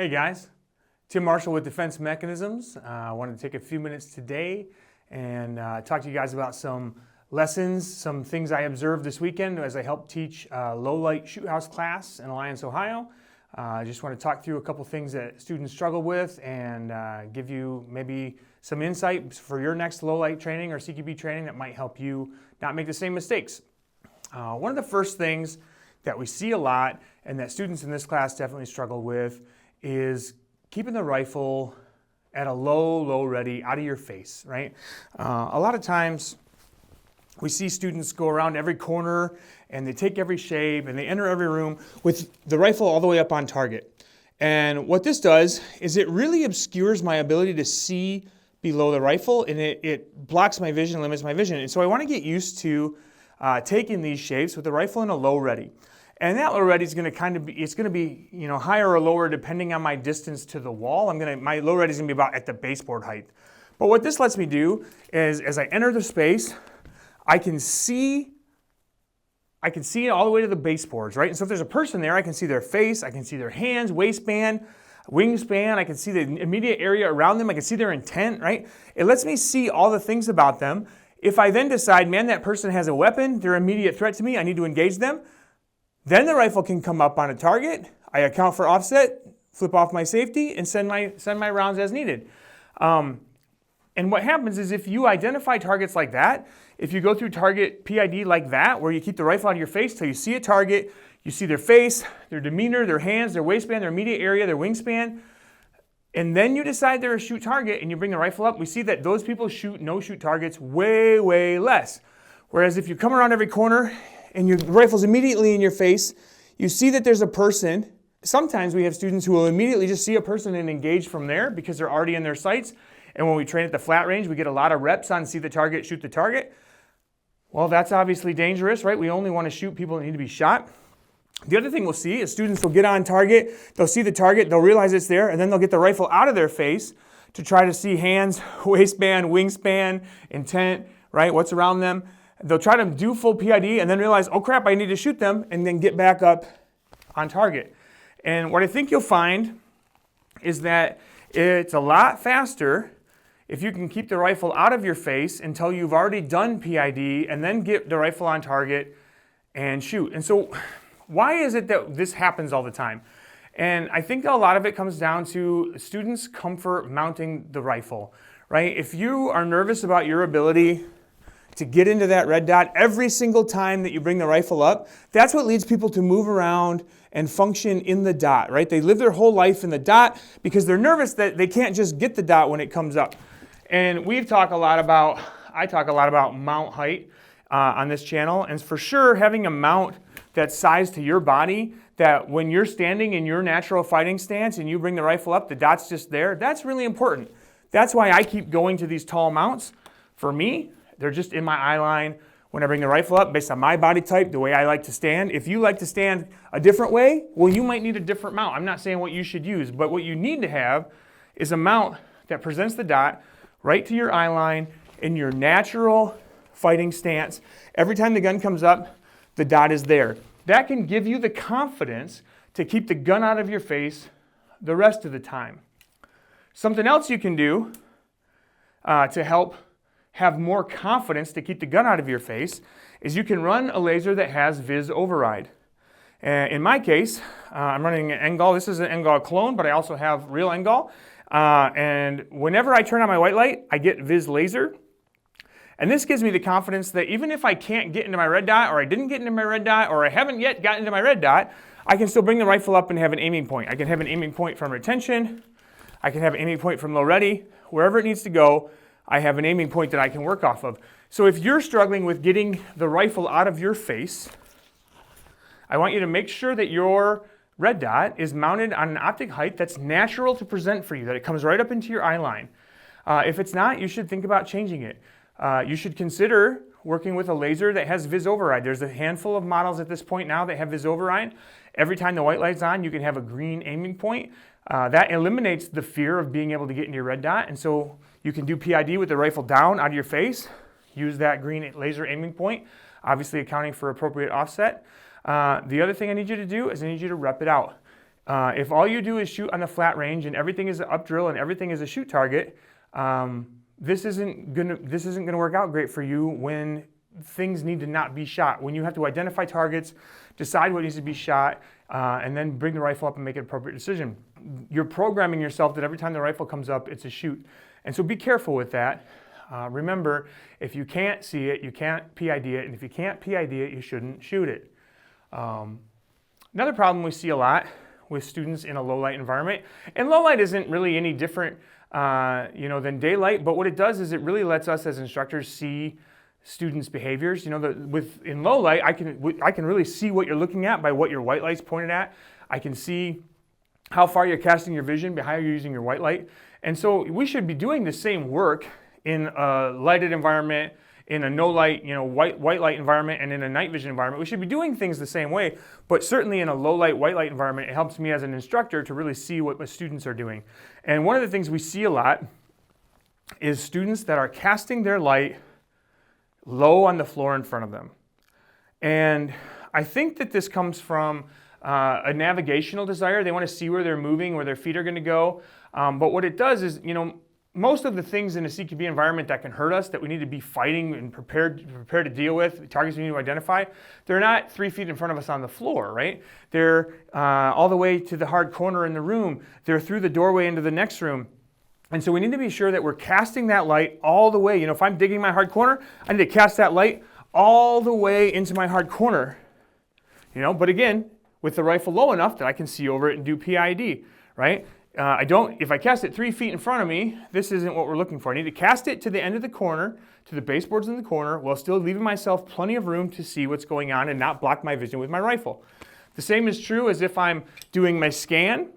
Hey guys, Tim Marshall with Defense Mechanisms. I wanted to take a few minutes today and talk to you guys about some lessons, some things I observed this weekend as I helped teach a low-light shoothouse class in Alliance, Ohio. I just want to talk through a couple things that students struggle with and give you maybe some insight for your next low-light training or CQB training that might help you not make the same mistakes. One of the first things that we see a lot and that students in this class definitely struggle with is keeping the rifle at a low ready, out of your face, right? A lot of times we see students go around every corner and they take every shave and they enter every room with the rifle all the way up on target. And what this does is it really obscures my ability to see below the rifle, and it blocks my vision, limits my vision. And so I want to get used to taking these shaves with the rifle in a low ready. And that low ready is going to it's going to be, higher or lower depending on my distance to the wall. My low ready is going to be about at the baseboard height. But what this lets me do is, as I enter the space, I can see it all the way to the baseboards, right? And so if there's a person there, I can see their face, I can see their hands, waistband, wingspan, I can see the immediate area around them, I can see their intent, right? It lets me see all the things about them. If I then decide, man, that person has a weapon, they're an immediate threat to me, I need to engage them, then the rifle can come up on a target, I account for offset, flip off my safety, and send my rounds as needed. And what happens is if you identify targets like that, if you go through target PID like that, where you keep the rifle out of your face till you see a target, you see their face, their demeanor, their hands, their waistband, their immediate area, their wingspan, and then you decide they're a shoot target and you bring the rifle up, we see that those people shoot no-shoot targets way less. Whereas if you come around every corner and your rifle's immediately in your face, you see that there's a person. Sometimes we have students who will immediately just see a person and engage from there because they're already in their sights. And when we train at the flat range, we get a lot of reps on see the target, shoot the target. Well, that's obviously dangerous, right? We only want to shoot people that need to be shot. The other thing we'll see is students will get on target, they'll see the target, they'll realize it's there, and then they'll get the rifle out of their face to try to see hands, waistband, wingspan, intent, right? What's around them. They'll try to do full PID and then realize, oh crap, I need to shoot them, and then get back up on target. And what I think you'll find is that it's a lot faster if you can keep the rifle out of your face until you've already done PID and then get the rifle on target and shoot. And so why is it that this happens all the time? And I think a lot of it comes down to students' comfort mounting the rifle, right? If you are nervous about your ability to get into that red dot every single time that you bring the rifle up, that's what leads people to move around and function in the dot, right? They live their whole life in the dot because they're nervous that they can't just get the dot when it comes up. And I talk a lot about mount height on this channel, and for sure having a mount that's sized to your body, that when you're standing in your natural fighting stance and you bring the rifle up, the dot's just there, that's really important. That's why I keep going to these tall mounts. For me, they're just in my eye line when I bring the rifle up based on my body type, the way I like to stand. If you like to stand a different way, well, you might need a different mount. I'm not saying what you should use, but what you need to have is a mount that presents the dot right to your eye line in your natural fighting stance. Every time the gun comes up, the dot is there. That can give you the confidence to keep the gun out of your face the rest of the time. Something else you can do to help have more confidence to keep the gun out of your face is you can run a laser that has vis override. In my case, I'm running an Engol. This is an Engol clone, but I also have real Engol. And whenever I turn on my white light, I get vis laser. And this gives me the confidence that even if I can't get into my red dot, or I didn't get into my red dot, or I haven't yet gotten into my red dot, I can still bring the rifle up and have an aiming point. I can have an aiming point from retention. I can have an aiming point from low ready. Wherever it needs to go, I have an aiming point that I can work off of. So if you're struggling with getting the rifle out of your face, I want you to make sure that your red dot is mounted on an optic height that's natural to present for you, that it comes right up into your eye line. If it's not, you should think about changing it. You should consider working with a laser that has vis override. There's a handful of models at this point now that have vis override. Every time the white light's on, you can have a green aiming point. That eliminates the fear of being able to get into your red dot, and so you can do PID with the rifle down out of your face, use that green laser aiming point, obviously accounting for appropriate offset. The other thing I need you to do is I need you to rep it out. If all you do is shoot on the flat range and everything is an up drill and everything is a shoot target, this isn't gonna work out great for you when things need to not be shot. When you have to identify targets, decide what needs to be shot, and then bring the rifle up and make an appropriate decision. You're programming yourself that every time the rifle comes up, it's a shoot. And so be careful with that. Remember, if you can't see it, you can't PID it, and if you can't PID it, you shouldn't shoot it. Another problem we see a lot with students in a low light environment, and low light isn't really any different than daylight, but what it does is it really lets us as instructors see students' behaviors. In low light, I can really see what you're looking at by what your white light's pointed at. I can see how far you're casting your vision by how you're using your white light. And so we should be doing the same work in a lighted environment, in a no light, white light environment, and in a night vision environment. We should be doing things the same way, but certainly in a low light, white light environment, it helps me as an instructor to really see what my students are doing. And one of the things we see a lot is students that are casting their light low on the floor in front of them. And I think that this comes from a navigational desire. They want to see where they're moving, where their feet are going to go. But what it does is, most of the things in a CQB environment that can hurt us, that we need to be fighting and prepared to deal with, targets we need to identify, they're not 3 feet in front of us on the floor, right? They're all the way to the hard corner in the room. They're through the doorway into the next room. And so we need to be sure that we're casting that light all the way. If I'm digging my hard corner, I need to cast that light all the way into my hard corner. But again, with the rifle low enough that I can see over it and do PID, right? If I cast it 3 feet in front of me, this isn't what we're looking for. I need to cast it to the end of the corner, to the baseboards in the corner, while still leaving myself plenty of room to see what's going on and not block my vision with my rifle. The same is true as if I'm doing my scan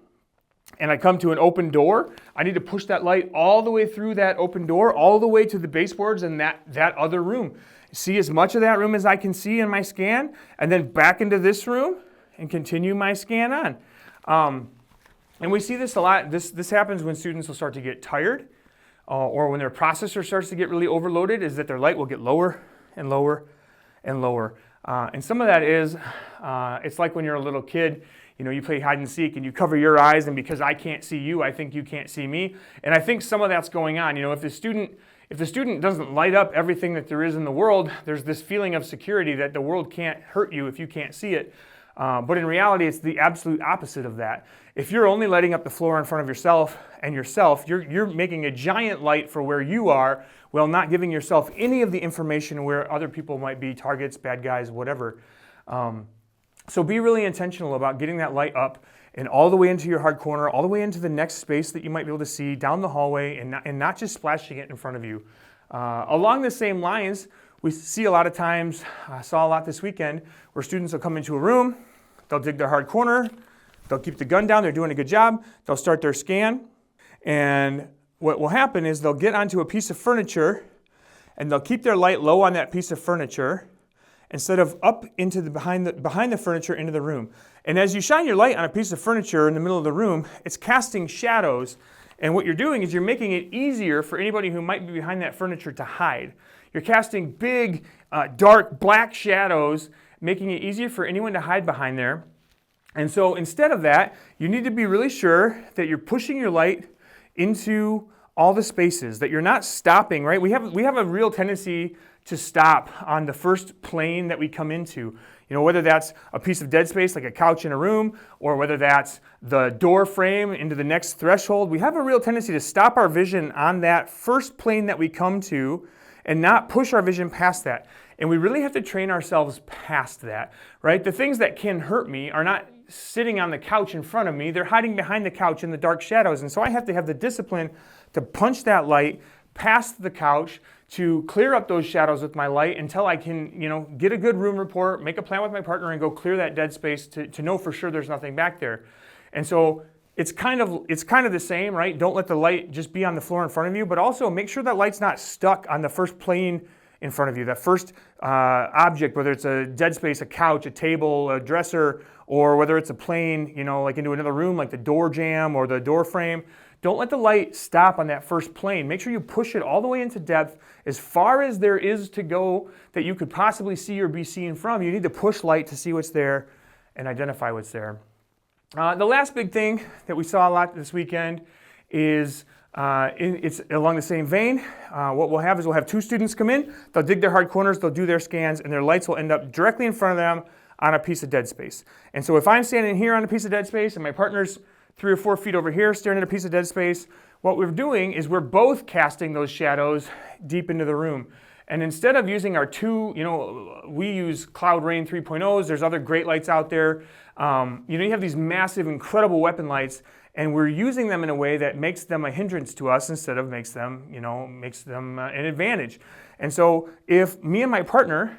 and I come to an open door. I need to push that light all the way through that open door, all the way to the baseboards and that other room. See as much of that room as I can see in my scan, and then back into this room and continue my scan on. And we see this a lot. This happens when students will start to get tired or when their processor starts to get really overloaded, is that their light will get lower and lower and lower. And some of that is, it's like when you're a little kid, you play hide and seek and you cover your eyes, and because I can't see you, I think you can't see me. And I think some of that's going on. If the student doesn't light up everything that there is in the world, there's this feeling of security that the world can't hurt you if you can't see it. But in reality, it's the absolute opposite of that. If you're only lighting up the floor in front of yourself, you're making a giant light for where you are, while not giving yourself any of the information where other people might be, targets, bad guys, whatever. So be really intentional about getting that light up and all the way into your hard corner, all the way into the next space that you might be able to see down the hallway, and not just splashing it in front of you. Along the same lines, we see a lot of times, I saw a lot this weekend, where students will come into a room, they'll dig their hard corner, they'll keep the gun down, they're doing a good job, they'll start their scan, and what will happen is they'll get onto a piece of furniture and they'll keep their light low on that piece of furniture instead of up into behind the furniture into the room. And as you shine your light on a piece of furniture in the middle of the room, it's casting shadows, and what you're doing is you're making it easier for anybody who might be behind that furniture to hide. You're casting big, dark, black shadows, making it easier for anyone to hide behind there. And so instead of that, you need to be really sure that you're pushing your light into all the spaces, that you're not stopping, right? We have a real tendency to stop on the first plane that we come into. Whether that's a piece of dead space like a couch in a room, or whether that's the door frame into the next threshold, we have a real tendency to stop our vision on that first plane that we come to and not push our vision past that. And we really have to train ourselves past that, right? The things that can hurt me are not sitting on the couch in front of me, they're hiding behind the couch in the dark shadows. And so I have to have the discipline to punch that light past the couch, to clear up those shadows with my light until I can, get a good room report, make a plan with my partner, and go clear that dead space to know for sure there's nothing back there. And so it's kind of the same, right? Don't let the light just be on the floor in front of you, but also make sure that light's not stuck on the first plane in front of you, that first object, whether it's a dead space, a couch, a table, a dresser, or whether it's a plane, like into another room, like the door jamb or the door frame. Don't let the light stop on that first plane. Make sure you push it all the way into depth, as far as there is to go that you could possibly see or be seen from. You need to push light to see what's there and identify what's there. The last big thing that we saw a lot this weekend is it's along the same vein. What we'll have is we'll have 2 students come in, they'll dig their hard corners, they'll do their scans, and their lights will end up directly in front of them on a piece of dead space. And so if I'm standing here on a piece of dead space and my partner's 3 or 4 feet over here staring at a piece of dead space, what we're doing is we're both casting those shadows deep into the room. And instead of using our 2, we use Cloud Rain 3.0s, there's other great lights out there. You have these massive, incredible weapon lights, and we're using them in a way that makes them a hindrance to us instead of makes them an advantage. And so if me and my partner,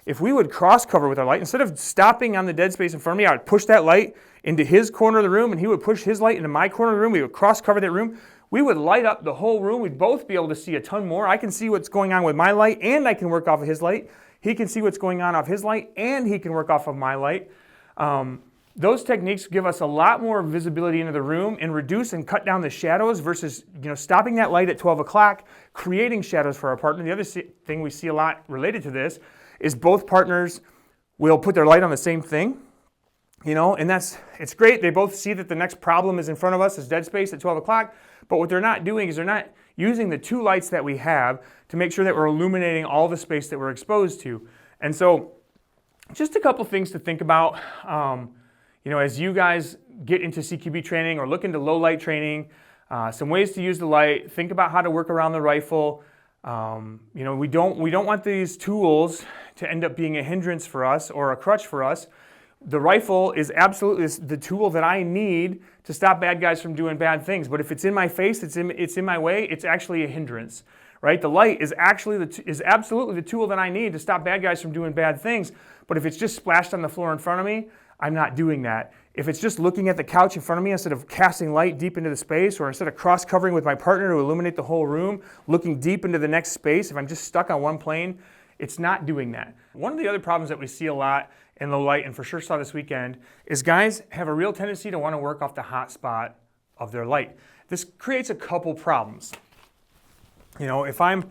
if we would cross cover with our light, instead of stopping on the dead space in front of me, I would push that light into his corner of the room and he would push his light into my corner of the room. We would cross cover that room. We would light up the whole room. We'd both be able to see a ton more. I can see what's going on with my light and I can work off of his light. He can see what's going on off his light and he can work off of my light. Those techniques give us a lot more visibility into the room and reduce and cut down the shadows versus stopping that light at 12 o'clock, creating shadows for our partner. The other thing we see a lot related to this is both partners will put their light on the same thing, and it's great. They both see that the next problem is in front of us, is dead space at 12 o'clock, but what they're not doing is they're not using the 2 lights that we have to make sure that we're illuminating all the space that we're exposed to. And so just a couple things to think about, as you guys get into CQB training or look into low light training, some ways to use the light, think about how to work around the rifle. We don't want these tools to end up being a hindrance for us or a crutch for us. The rifle is absolutely the tool that I need to stop bad guys from doing bad things. But if it's in my face, it's in my way, it's actually a hindrance, right? The light is absolutely the tool that I need to stop bad guys from doing bad things. But if it's just splashed on the floor in front of me, I'm not doing that. If it's just looking at the couch in front of me instead of casting light deep into the space, or instead of cross-covering with my partner to illuminate the whole room, looking deep into the next space, if I'm just stuck on one plane, it's not doing that. One of the other problems that we see a lot in low light, and for sure saw this weekend, is guys have a real tendency to want to work off the hot spot of their light. This creates a couple problems. If I'm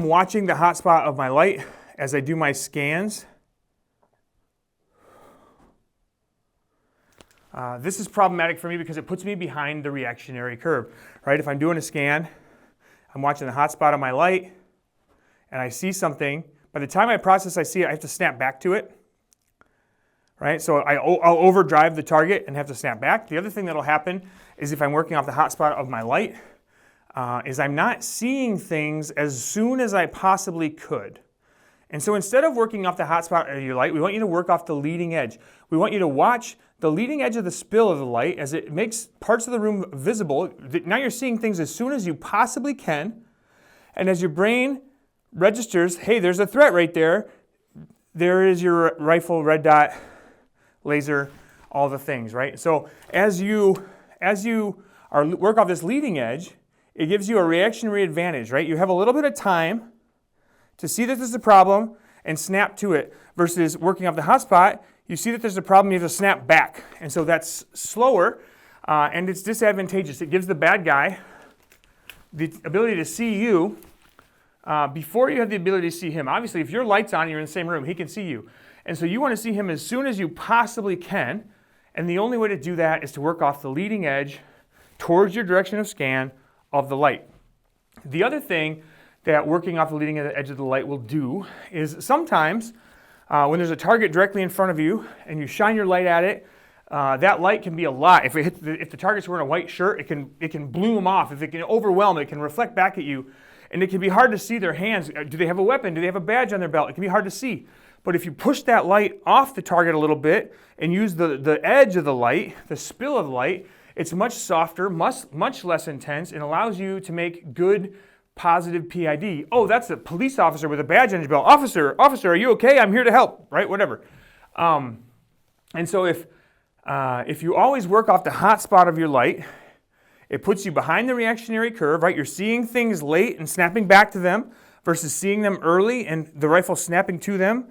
watching the hot spot of my light as I do my scans, this is problematic for me because it puts me behind the reactionary curve, right? If I'm doing a scan, I'm watching the hot spot of my light, and I see something. By the time I process, I see it, I have to snap back to it, right? So I'll overdrive the target and have to snap back. The other thing that'll happen is if I'm working off the hot spot of my light, is I'm not seeing things as soon as I possibly could. And so instead of working off the hot spot of your light, we want you to work off the leading edge. We want you to watch the leading edge of the spill of the light as it makes parts of the room visible. Now you're seeing things as soon as you possibly can. And as your brain registers, hey, there's a threat right there. There is your rifle, red dot, laser, all the things, right? So as you work off this leading edge, it gives you a reactionary advantage, right? You have a little bit of time to see that there's a problem and snap to it, versus working off the hot spot, you see that there's a problem, you have to snap back. And so that's slower, and it's disadvantageous. It gives the bad guy the ability to see you before you have the ability to see him. Obviously, if your light's on and you're in the same room, he can see you. And so you want to see him as soon as you possibly can, and the only way to do that is to work off the leading edge towards your direction of scan of the light. The other thing that working off the leading edge of the light will do is sometimes when there's a target directly in front of you and you shine your light at it, that light can be a lot. If the target's wearing a white shirt, it can bloom off. If it can overwhelm, it can reflect back at you. And it can be hard to see their hands. Do they have a weapon? Do they have a badge on their belt? It can be hard to see. But if you push that light off the target a little bit and use the edge of the light, the spill of the light, it's much softer, much less intense, and allows you to make good, positive PID. Oh, that's a police officer with a badge on his belt. Officer, are you okay? I'm here to help, right? Whatever. And so if you always work off the hot spot of your light, it puts you behind the reactionary curve, right? You're seeing things late and snapping back to them versus seeing them early and the rifle snapping to them.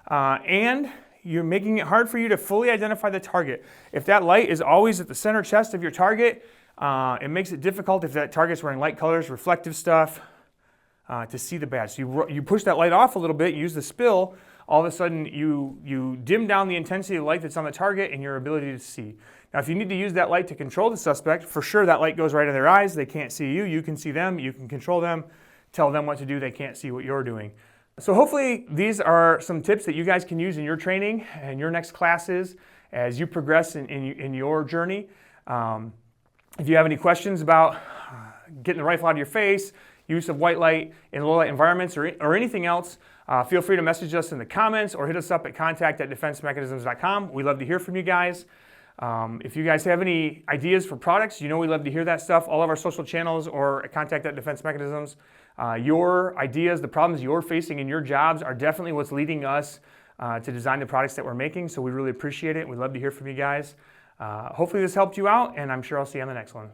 And you're making it hard for you to fully identify the target. If that light is always at the center chest of your target, it makes it difficult if that target's wearing light colors, reflective stuff, to see the badge. So you push that light off a little bit, use the spill all of a sudden you dim down the intensity of the light that's on the target and your ability to see. Now, if you need to use that light to control the suspect, for sure that light goes right in their eyes. They can't see you. You can see them. You can control them. Tell them what to do. They can't see what you're doing. So hopefully these are some tips that you guys can use in your training and your next classes as you progress in your journey. If you have any questions about getting the rifle out of your face, use of white light in low light environments, or anything else, feel free to message us in the comments or hit us up at contact@defensemechanisms.com. We love to hear from you guys. If you guys have any ideas for products, we love to hear that stuff. All of our social channels or at contact@defensemechanisms. Your ideas, the problems you're facing in your jobs are definitely what's leading us to design the products that we're making. So we really appreciate it. We'd love to hear from you guys. Hopefully this helped you out, and I'm sure I'll see you on the next one.